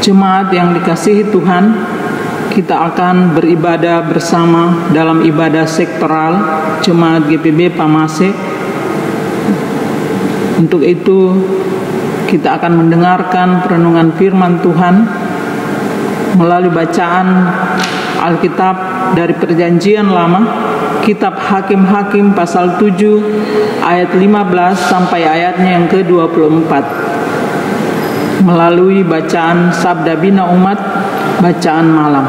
Jemaat yang dikasihi Tuhan, kita akan beribadah bersama dalam ibadah sektoral Jemaat GPB Pamase. Untuk itu kita akan mendengarkan perenungan firman Tuhan melalui bacaan Alkitab dari Perjanjian Lama, Kitab Hakim-Hakim pasal 7 ayat 15 sampai ayatnya yang ke-24. Melalui bacaan Sabda Bina Umat, bacaan malam.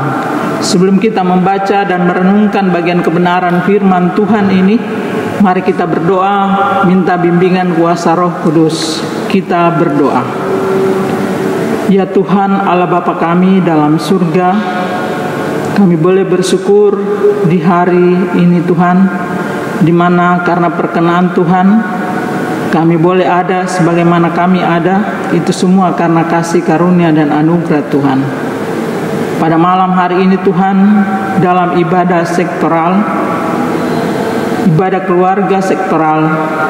Sebelum kita membaca dan merenungkan bagian kebenaran firman Tuhan ini, mari kita berdoa, minta bimbingan kuasa Roh Kudus. Kita berdoa. Ya Tuhan Allah Bapa kami dalam surga, kami boleh bersyukur di hari ini Tuhan, di mana karena perkenan Tuhan kami boleh ada sebagaimana kami ada. Itu semua karena kasih karunia dan anugerah Tuhan. Pada malam hari ini Tuhan, dalam ibadah sektoral, ibadah keluarga sektoral,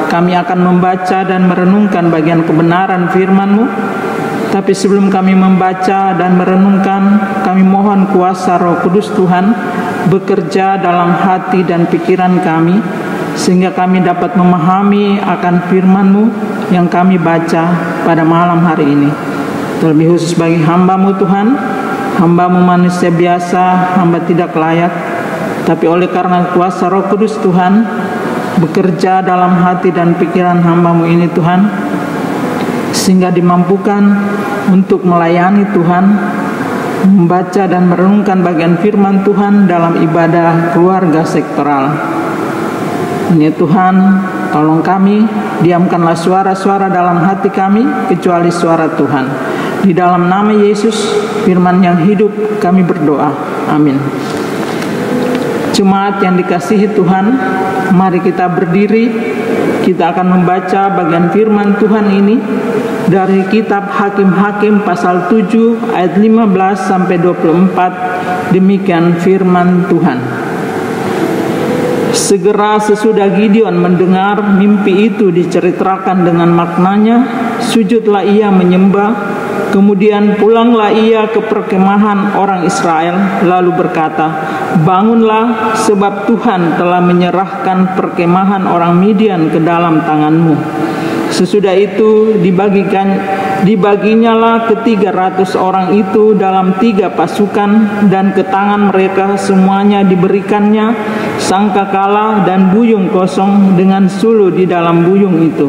kami akan membaca dan merenungkan bagian kebenaran firman-Mu. Tapi sebelum kami membaca dan merenungkan, kami mohon kuasa Roh Kudus Tuhan bekerja dalam hati dan pikiran kami, sehingga kami dapat memahami akan firman-Mu yang kami baca pada malam hari ini. Terlebih khusus bagi hamba-Mu Tuhan, hamba-Mu manusia biasa, hamba tidak layak, tapi oleh karena kuasa Roh Kudus Tuhan bekerja dalam hati dan pikiran hamba-Mu ini Tuhan, sehingga dimampukan untuk melayani Tuhan, membaca dan merenungkan bagian firman Tuhan dalam ibadah keluarga sektoral. Ya Tuhan, tolong kami, diamkanlah suara-suara dalam hati kami kecuali suara Tuhan. Di dalam nama Yesus, firman yang hidup, kami berdoa. Amin. Jemaat yang dikasihi Tuhan, mari kita berdiri. Kita akan membaca bagian firman Tuhan ini dari kitab Hakim-Hakim pasal 7 ayat 15 sampai 24. Demikian firman Tuhan. Segera sesudah Gideon mendengar mimpi itu diceritakan dengan maknanya, sujudlah ia menyembah. Kemudian pulanglah ia ke perkemahan orang Israel, lalu berkata, bangunlah sebab Tuhan telah menyerahkan perkemahan orang Midian ke dalam tanganmu. Sesudah itu dibaginyalah ke 300 orang itu dalam 3 pasukan, dan ke tangan mereka semuanya diberikannya sangkakala dan buyung kosong dengan sulu di dalam buyung itu.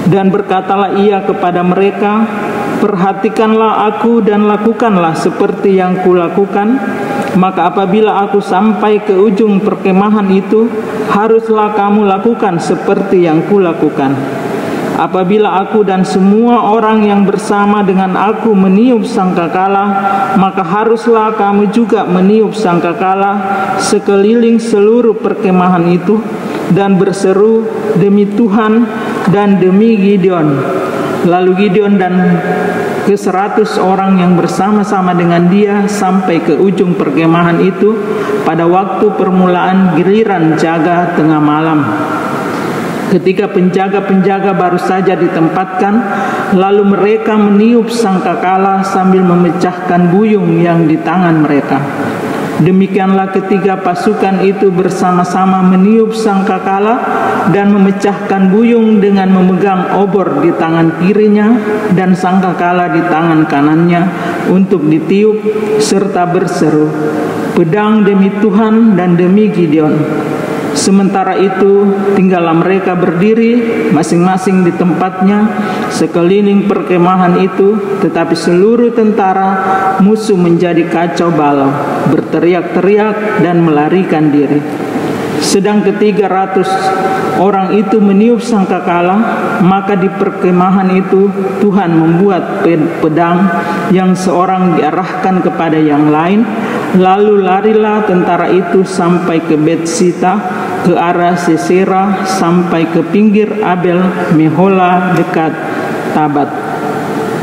Dan berkatalah ia kepada mereka, perhatikanlah aku dan lakukanlah seperti yang kulakukan. Maka apabila aku sampai ke ujung perkemahan itu, haruslah kamu lakukan seperti yang kulakukan. Apabila aku dan semua orang yang bersama dengan aku meniup sangkakala, maka haruslah kamu juga meniup sangkakala sekeliling seluruh perkemahan itu, dan berseru demi Tuhan dan demi Gideon. Lalu Gideon dan ke 100 orang yang bersama-sama dengan dia sampai ke ujung perkemahan itu pada waktu permulaan giliran jaga tengah malam. Ketika penjaga-penjaga baru saja ditempatkan, lalu mereka meniup sangkakala sambil memecahkan buyung yang di tangan mereka. Demikianlah ketiga pasukan itu bersama-sama meniup sangkakala dan memecahkan buyung dengan memegang obor di tangan kirinya dan sangkakala di tangan kanannya untuk ditiup serta berseru, pedang demi Tuhan dan demi Gideon. Sementara itu tinggallah mereka berdiri masing-masing di tempatnya sekeliling perkemahan itu, tetapi seluruh tentara musuh menjadi kacau balau, berteriak-teriak dan melarikan diri. Sedang ke-300 orang itu meniup sangkakala, maka di perkemahan itu Tuhan membuat pedang yang seorang diarahkan kepada yang lain. Lalu larilah tentara itu sampai ke Betsita, ke arah Sisera, sampai ke pinggir Abel Mehola dekat Tabat.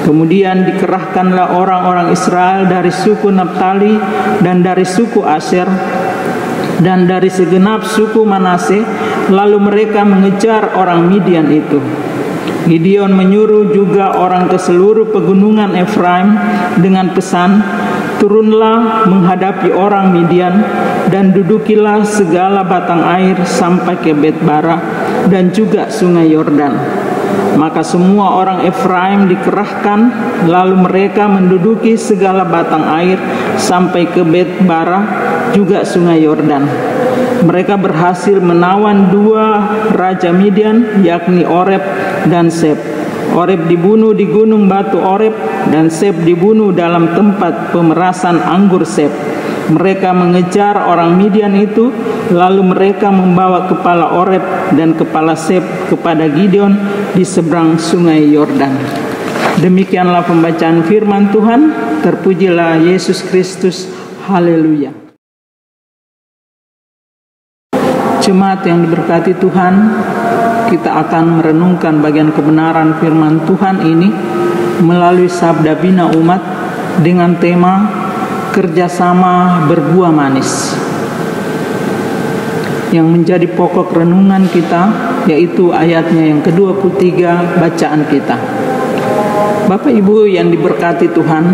Kemudian dikerahkanlah orang-orang Israel dari suku Naftali dan dari suku Asher dan dari segenap suku Manase, lalu mereka mengejar orang Midian itu. Gideon menyuruh juga orang ke seluruh pegunungan Efraim dengan pesan, turunlah menghadapi orang Midian dan dudukilah segala batang air sampai ke Bet-bara dan juga sungai Yordan. Maka semua orang Efraim dikerahkan, lalu mereka menduduki segala batang air sampai ke Bet-bara juga sungai Yordan. Mereka berhasil menawan 2 raja Midian, yakni Oreb dan Seb. Oreb dibunuh di gunung batu Oreb dan Seb dibunuh dalam tempat pemerasan anggur Seb. Mereka mengejar orang Midian itu, lalu mereka membawa kepala Oreb dan kepala Seb kepada Gideon di seberang sungai Yordan. Demikianlah pembacaan firman Tuhan. Terpujilah Yesus Kristus. Haleluya. Jemaat yang diberkati Tuhan, kita akan merenungkan bagian kebenaran firman Tuhan ini melalui sabda bina umat dengan tema kerjasama berbuah manis. Yang menjadi pokok renungan kita yaitu ayatnya yang ke-23 bacaan kita. Bapak Ibu yang diberkati Tuhan,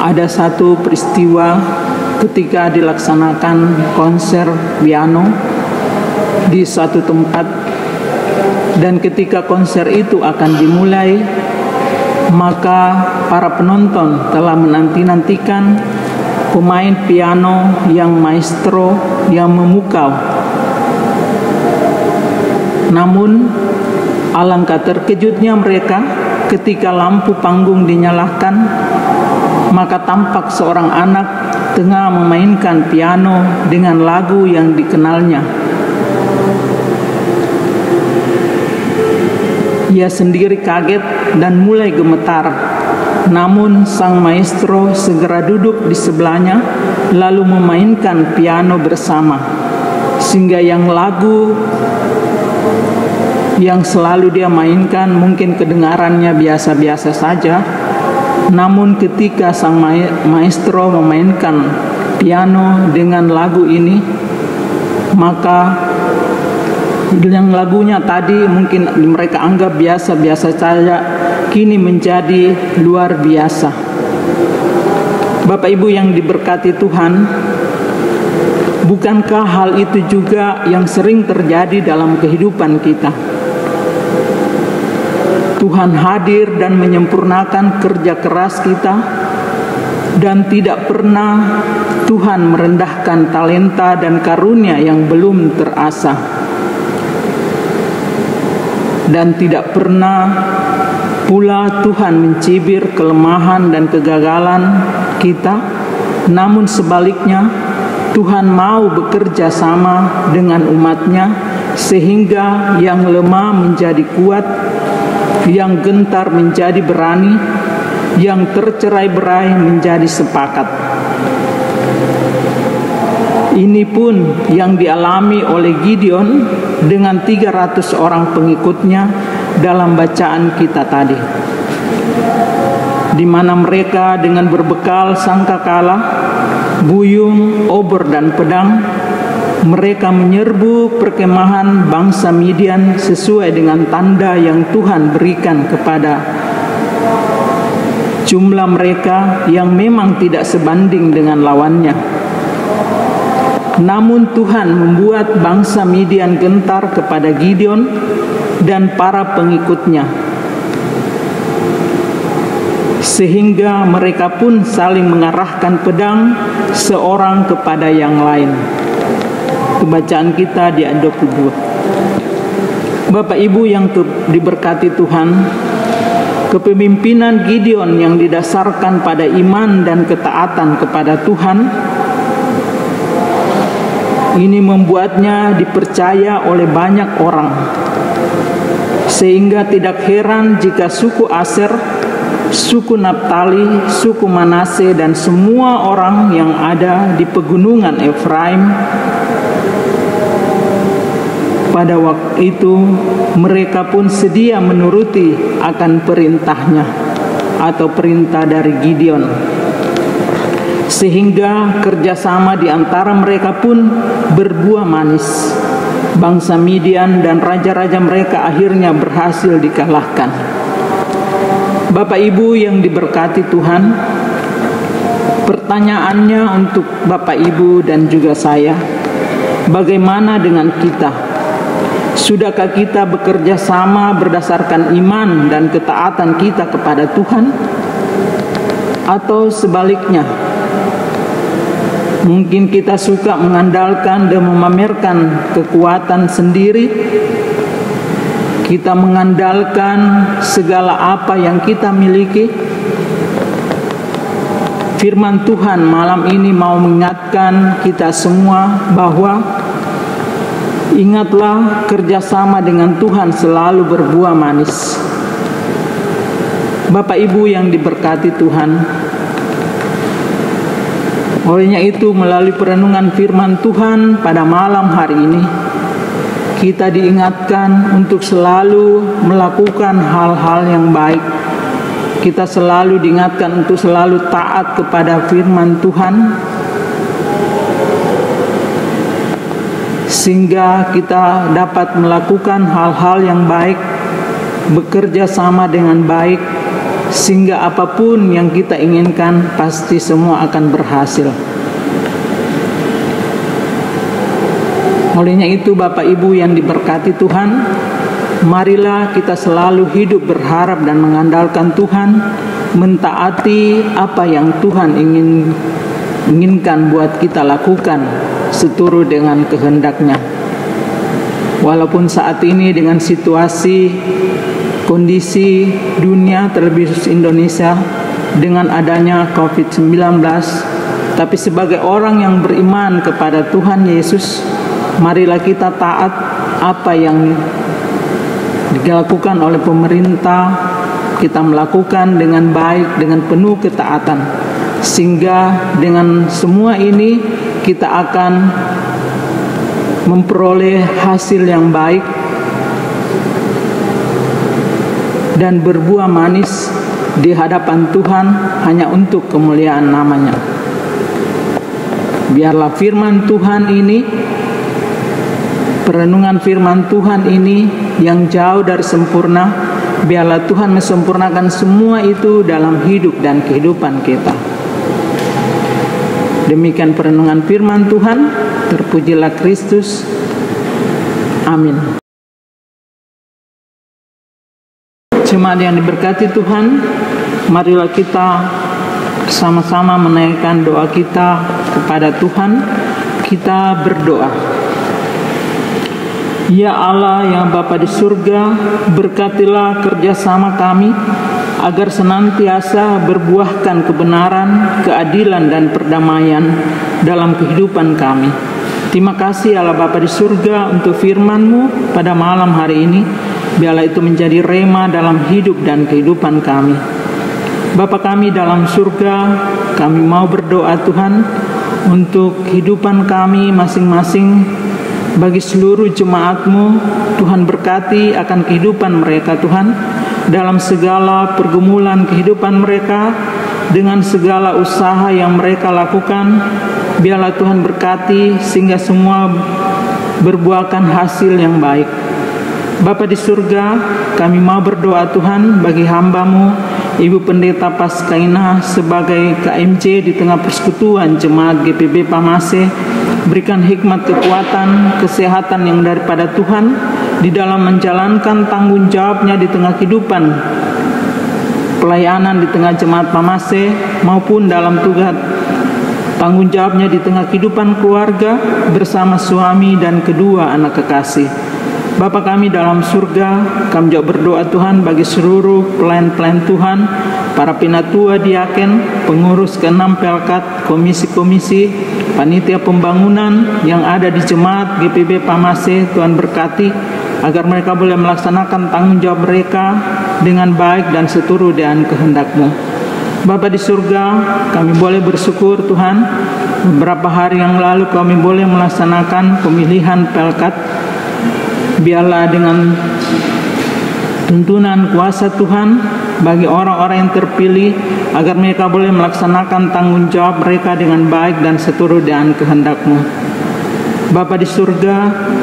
ada satu peristiwa ketika dilaksanakan konser piano di suatu tempat, dan ketika konser itu akan dimulai, maka para penonton telah menanti-nantikan pemain piano yang maestro yang memukau. Namun alangkah terkejutnya mereka ketika lampu panggung dinyalakan, maka tampak seorang anak tengah memainkan piano dengan lagu yang dikenalnya. Ia sendiri kaget dan mulai gemetar. Namun sang maestro segera duduk di sebelahnya lalu memainkan piano bersama, sehingga yang lagu yang selalu dia mainkan mungkin kedengarannya biasa-biasa saja. Namun ketika sang maestro memainkan piano dengan lagu ini, maka yang lagunya tadi mungkin mereka anggap biasa-biasa saja, kini menjadi luar biasa. Bapak Ibu yang diberkati Tuhan, bukankah hal itu juga yang sering terjadi dalam kehidupan kita? Tuhan hadir dan menyempurnakan kerja keras kita, dan tidak pernah Tuhan merendahkan talenta dan karunia yang belum terasah. Dan tidak pernah pula Tuhan mencibir kelemahan dan kegagalan kita, namun sebaliknya Tuhan mau bekerja sama dengan umatnya, sehingga yang lemah menjadi kuat, yang gentar menjadi berani, yang tercerai-berai menjadi sepakat. Ini pun yang dialami oleh Gideon dengan 300 orang pengikutnya dalam bacaan kita tadi, di mana mereka dengan berbekal sangkakala, buyung, obor dan pedang, mereka menyerbu perkemahan bangsa Midian sesuai dengan tanda yang Tuhan berikan kepada jumlah mereka yang memang tidak sebanding dengan lawannya. Namun Tuhan membuat bangsa Midian gentar kepada Gideon dan para pengikutnya, sehingga mereka pun saling mengarahkan pedang seorang kepada yang lain. Bacaan kita di ayat 22. Bapak Ibu yang diberkati Tuhan, kepemimpinan Gideon yang didasarkan pada iman dan ketaatan kepada Tuhan ini membuatnya dipercaya oleh banyak orang, sehingga tidak heran jika suku Aser, suku Naptali, suku Manase, dan semua orang yang ada di pegunungan Efraim pada waktu itu mereka pun sedia menuruti akan perintahnya atau perintah dari Gideon, sehingga kerjasama di antara mereka pun berbuah manis. bangsa Midian dan raja-raja mereka akhirnya berhasil dikalahkan. Bapak Ibu yang diberkati Tuhan, pertanyaannya untuk Bapak Ibu dan juga saya, bagaimana dengan kita? Sudahkah kita bekerja sama berdasarkan iman dan ketaatan kita kepada Tuhan? Atau sebaliknya, mungkin kita suka mengandalkan dan memamerkan kekuatan sendiri. Kita mengandalkan segala apa yang kita miliki. Firman Tuhan malam ini mau mengingatkan kita semua bahwa ingatlah, kerjasama dengan Tuhan selalu berbuah manis. Bapak Ibu yang diberkati Tuhan, olehnya itu melalui perenungan firman Tuhan pada malam hari ini, kita diingatkan untuk selalu melakukan hal-hal yang baik. Kita selalu diingatkan untuk selalu taat kepada firman Tuhan, sehingga kita dapat melakukan hal-hal yang baik, bekerja sama dengan baik, sehingga apapun yang kita inginkan pasti semua akan berhasil. Olehnya itu Bapak Ibu yang diberkati Tuhan, marilah kita selalu hidup berharap dan mengandalkan Tuhan, mentaati apa yang Tuhan inginkan buat kita lakukan seturut dengan kehendak-Nya. Walaupun saat ini dengan situasi kondisi dunia, terlebih Indonesia dengan adanya COVID-19, tapi sebagai orang yang beriman kepada Tuhan Yesus, marilah kita taat apa yang dilakukan oleh pemerintah, kita melakukan dengan baik, dengan penuh ketaatan, sehingga dengan semua ini kita akan memperoleh hasil yang baik dan berbuah manis di hadapan Tuhan hanya untuk kemuliaan nama-Nya. Biarlah firman Tuhan ini, perenungan firman Tuhan ini yang jauh dari sempurna, biarlah Tuhan mesempurnakan semua itu dalam hidup dan kehidupan kita. Demikian perenungan firman Tuhan. Terpujilah Kristus. Amin. Jemaat yang diberkati Tuhan, marilah kita sama-sama menaikkan doa kita kepada Tuhan. Kita berdoa. Ya Allah yang Bapa di surga, berkatilah kerjasama kami agar senantiasa berbuahkan kebenaran, keadilan dan perdamaian dalam kehidupan kami. Terima kasih Allah Bapa di surga untuk firman-Mu pada malam hari ini. Biarlah itu menjadi rema dalam hidup dan kehidupan kami. Bapa kami dalam surga, kami mau berdoa Tuhan untuk kehidupan kami masing-masing. Bagi seluruh jemaat-Mu, Tuhan berkati akan kehidupan mereka Tuhan, dalam segala pergumulan kehidupan mereka, dengan segala usaha yang mereka lakukan. Biarlah Tuhan berkati sehingga semua berbuahkan hasil yang baik. Bapa di surga, kami mau berdoa Tuhan bagi hamba-Mu, Ibu Pendeta Paskaina sebagai KMJ di tengah persekutuan Jemaat GPB Pamase. Berikan hikmat, kekuatan, kesehatan yang daripada Tuhan di dalam menjalankan tanggung jawabnya di tengah kehidupan pelayanan di tengah Jemaat Pamase, maupun dalam tugas tanggung jawabnya di tengah kehidupan keluarga bersama suami dan kedua anak kekasih. Bapa kami dalam surga, kami juga berdoa Tuhan bagi seluruh pelayan-pelayan Tuhan, para pinatua diaken, pengurus ke-6 Pelkat, komisi-komisi, panitia pembangunan yang ada di Jemaat GPB Pamase. Tuhan berkati agar mereka boleh melaksanakan tanggung jawab mereka dengan baik dan seturut dengan kehendak-Mu. Bapa di surga, kami boleh bersyukur Tuhan, beberapa hari yang lalu kami boleh melaksanakan pemilihan Pelkat. Biarlah dengan tuntunan kuasa Tuhan bagi orang-orang yang terpilih, agar mereka boleh melaksanakan tanggung jawab mereka dengan baik dan seturut dengan kehendak-Mu. Bapa di surga,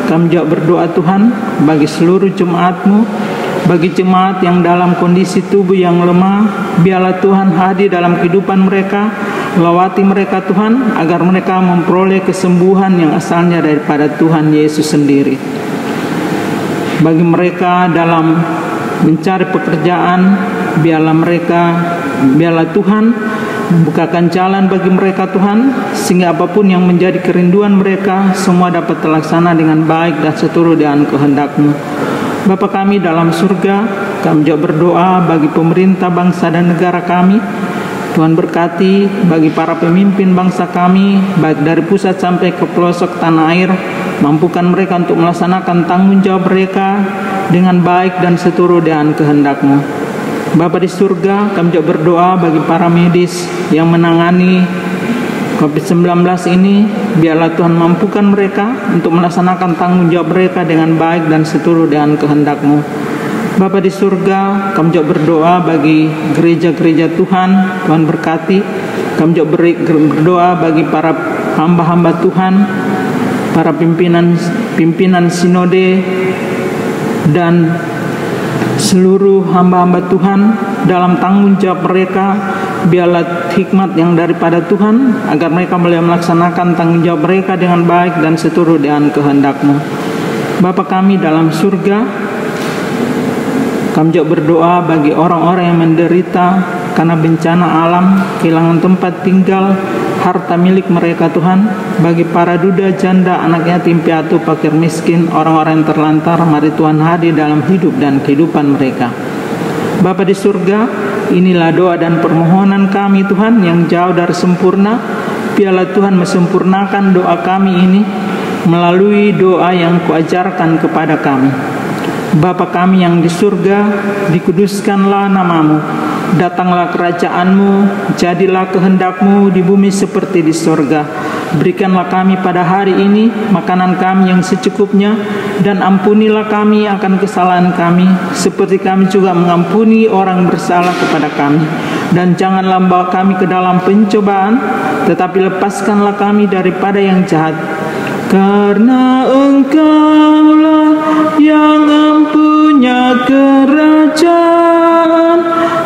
kami juga berdoa Tuhan bagi seluruh jemaat-Mu, bagi jemaat yang dalam kondisi tubuh yang lemah. Biarlah Tuhan hadir dalam kehidupan mereka, lawati mereka Tuhan, agar mereka memperoleh kesembuhan yang asalnya daripada Tuhan Yesus sendiri. Bagi mereka dalam mencari pekerjaan, biarlah Tuhan bukakan jalan bagi mereka Tuhan, sehingga apapun yang menjadi kerinduan mereka semua dapat terlaksana dengan baik dan seturut dengan kehendak-Mu. Bapa kami dalam surga, kami juga berdoa bagi pemerintah bangsa dan negara kami. Tuhan berkati bagi para pemimpin bangsa kami, baik dari pusat sampai ke pelosok tanah air. Mampukan mereka untuk melaksanakan tanggung jawab mereka dengan baik dan seturut dengan kehendak-Mu. Bapa di surga, kami juga berdoa bagi para medis yang menangani COVID-19 ini. Biarlah Tuhan mampukan mereka untuk melaksanakan tanggung jawab mereka dengan baik dan seturut dengan kehendak-Mu. Bapa di surga, kami juga berdoa bagi gereja-gereja Tuhan. Tuhan berkati. Kami juga berdoa bagi para hamba-hamba Tuhan, para pimpinan sinode, dan seluruh hamba-hamba Tuhan dalam tanggung jawab mereka. Biarlah hikmat yang daripada Tuhan, agar mereka boleh melaksanakan tanggung jawab mereka dengan baik dan seturut dengan kehendak-Mu. Bapa kami dalam surga, kami juga berdoa bagi orang-orang yang menderita karena bencana alam, kehilangan tempat tinggal, harta milik mereka Tuhan. Bagi para duda, janda, anak yatim piatu, fakir miskin, orang-orang yang terlantar, mari Tuhan hadir dalam hidup dan kehidupan mereka. Bapa di surga, inilah doa dan permohonan kami Tuhan yang jauh dari sempurna. Biarlah Tuhan mesempurnakan doa kami ini melalui doa yang Kuajarkan kepada kami. Bapa kami yang di surga, dikuduskanlah nama-Mu. Datanglah kerajaan-Mu, jadilah kehendak-Mu di bumi seperti di surga. Berikanlah kami pada hari ini makanan kami yang secukupnya, dan ampunilah kami akan kesalahan kami, seperti kami juga mengampuni orang bersalah kepada kami. Dan janganlah bawa kami ke dalam pencobaan, tetapi lepaskanlah kami daripada yang jahat. Karena Engkaulah yang mempunyai kerajaan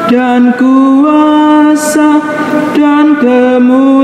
dan kuasa dan kemuliaan